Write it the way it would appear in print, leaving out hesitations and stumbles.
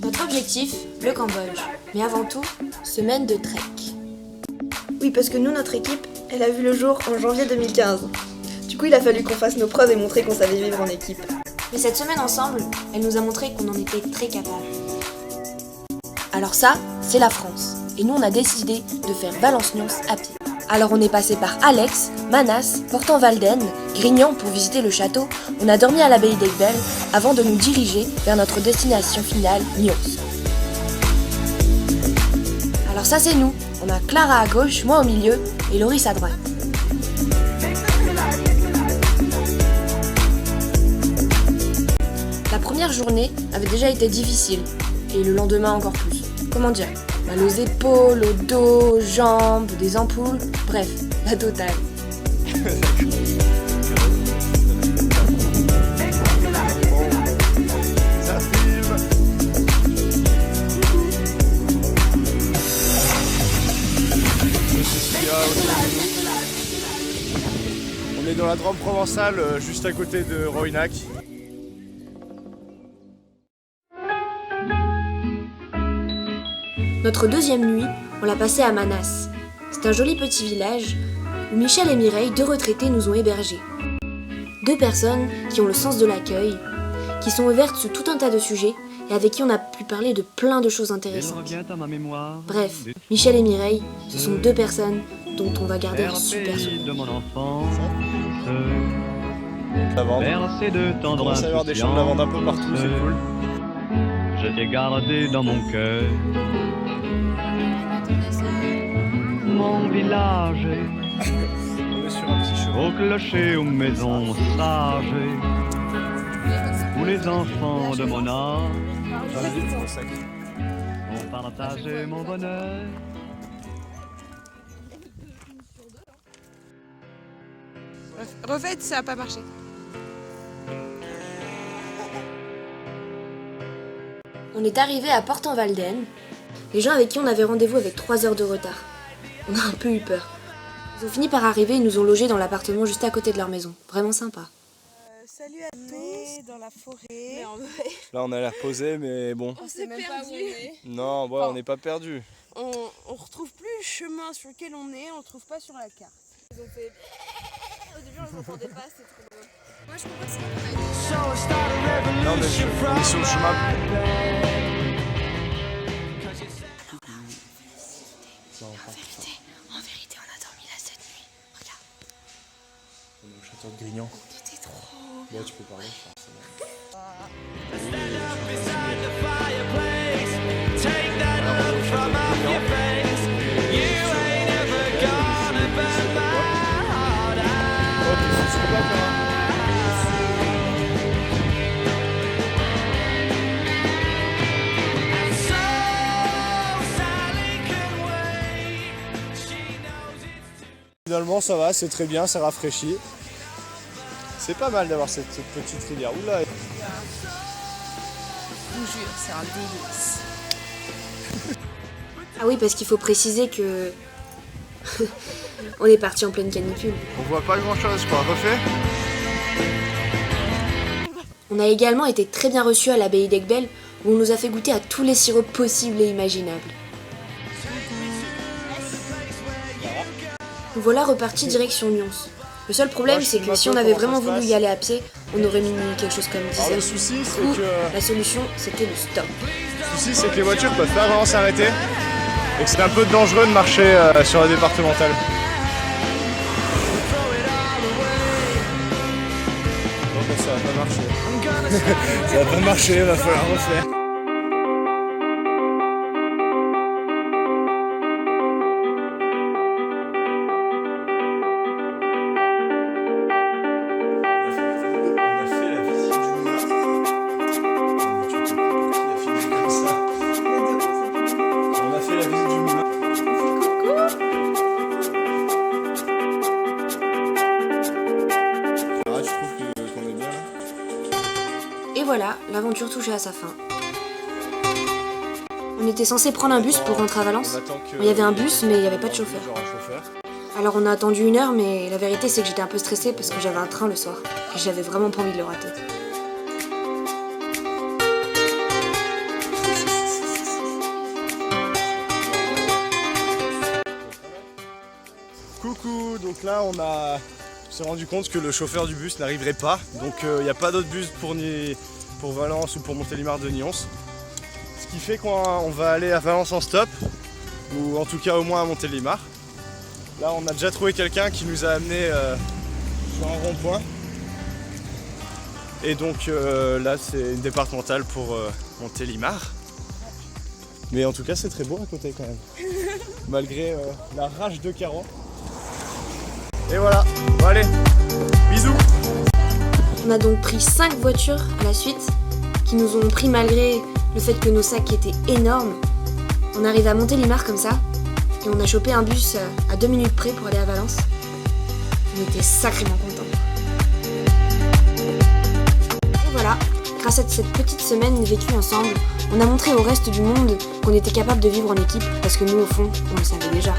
Notre objectif, le Cambodge. Mais avant tout, semaine de trek. Oui, parce que nous, notre équipe, elle a vu le jour en janvier 2015. Du coup, il a fallu qu'on fasse nos preuves et montrer qu'on savait vivre en équipe. Mais cette semaine ensemble, elle nous a montré qu'on en était très capable. Alors ça, c'est la France. Et nous, on a décidé de faire Valence-Nyons à pied. Alors on est passé par Alex, Manas, Portant-Valden, Grignan pour visiter le château. On a dormi à l'abbaye d'Aigbel avant de nous diriger vers notre destination finale, Nyons. Alors ça, c'est nous. On a Clara à gauche, moi au milieu et Loris à droite. La première journée avait déjà été difficile, et le lendemain encore plus. Comment dire, mal aux épaules, au dos, aux jambes, des ampoules, bref, la totale. On est dans la Drôme provençale, juste à côté de Roynac. Notre deuxième nuit, on l'a passée à Manas. C'est un joli petit village où Michel et Mireille, deux retraités, nous ont hébergés. Deux personnes qui ont le sens de l'accueil, qui sont ouvertes sur tout un tas de sujets et avec qui on a pu parler de plein de choses intéressantes. Bref, Michel et Mireille, ce sont deux personnes dont on va garder un super souvenir. On commence à avoir des champs de lavande un peu partout, c'est cool. Je t'ai gardé dans mon cœur. Mon village On est sur un petit chemin. au clocher, aux maisons sages, où les enfants de mon âge ont partagé mon bonheur. Refaites, ça n'a pas marché. On est arrivé à Portant-Valden. Les gens avec qui on avait rendez-vous avec 3 heures de retard. On a un peu eu peur. Ils ont fini par arriver et nous ont logés dans l'appartement juste à côté de leur maison. Vraiment sympa. Salut à tous dans la forêt. Là on a l'air posé mais bon. On s'est même pas où on est. Non, bon, on n'est pas perdu. On retrouve plus le chemin sur lequel on est, on le trouve pas sur la carte. Ils ont fait... Au début on les entendait pas, c'était trop drôle. Moi je comprends que c'est Non mais on est sur le chemin. En vérité, on a dormi là cette nuit. Regarde. On est au château de Grignan. C'était trop. Bon, tu peux parler, je pense. Finalement ça va, c'est très bien, ça rafraîchit. C'est pas mal d'avoir cette petite rivière. Oula. Je vous jure, c'est un délice. Ah oui, parce qu'il faut préciser que... on est parti en pleine canicule. On voit pas grand chose quoi, refait. On a également été très bien reçus à l'abbaye d'Aigbel où on nous a fait goûter à tous les sirops possibles et imaginables. Nous voilà repartis direction Nyons. Le seul problème, c'est que si on avait vraiment voulu y aller à pied, on aurait mis quelque chose comme 10 Alors le heures. souci Du c'est coup, que... la solution, c'était le stop. Le souci c'est que les voitures peuvent pas vraiment s'arrêter. Et que c'est un peu dangereux de marcher sur la départementale. Bon ben ça va pas marcher. Ça va pas marcher, il va falloir refaire. Et voilà, l'aventure touchait à sa fin. On était censé prendre un bus pour rentrer à Valence. Il y avait un bus, mais il n'y avait pas de chauffeur. Alors on a attendu 1 heure, mais la vérité c'est que j'étais un peu stressée parce que j'avais un train le soir et j'avais vraiment pas envie de le rater. Coucou, donc là on s'est rendu compte que le chauffeur du bus n'arriverait pas, donc il n'y a pas d'autre bus pour Valence ou pour Montélimar de Nyons. Ce qui fait qu'on va aller à Valence en stop, ou en tout cas au moins à Montélimar. Là on a déjà trouvé quelqu'un qui nous a amené sur un rond-point. Et donc là c'est une départementale pour Montélimar. Mais en tout cas c'est très beau à côté quand même. Malgré la rage de Caron. Et voilà, bon allez, bisous. On a donc pris 5 voitures à la suite, qui nous ont pris malgré le fait que nos sacs étaient énormes. On arrive à Montélimar comme ça, et on a chopé un bus à 2 minutes près pour aller à Valence. On était sacrément contents. Et voilà, grâce à cette petite semaine vécue ensemble, on a montré au reste du monde qu'on était capable de vivre en équipe, parce que nous au fond, on le savait déjà.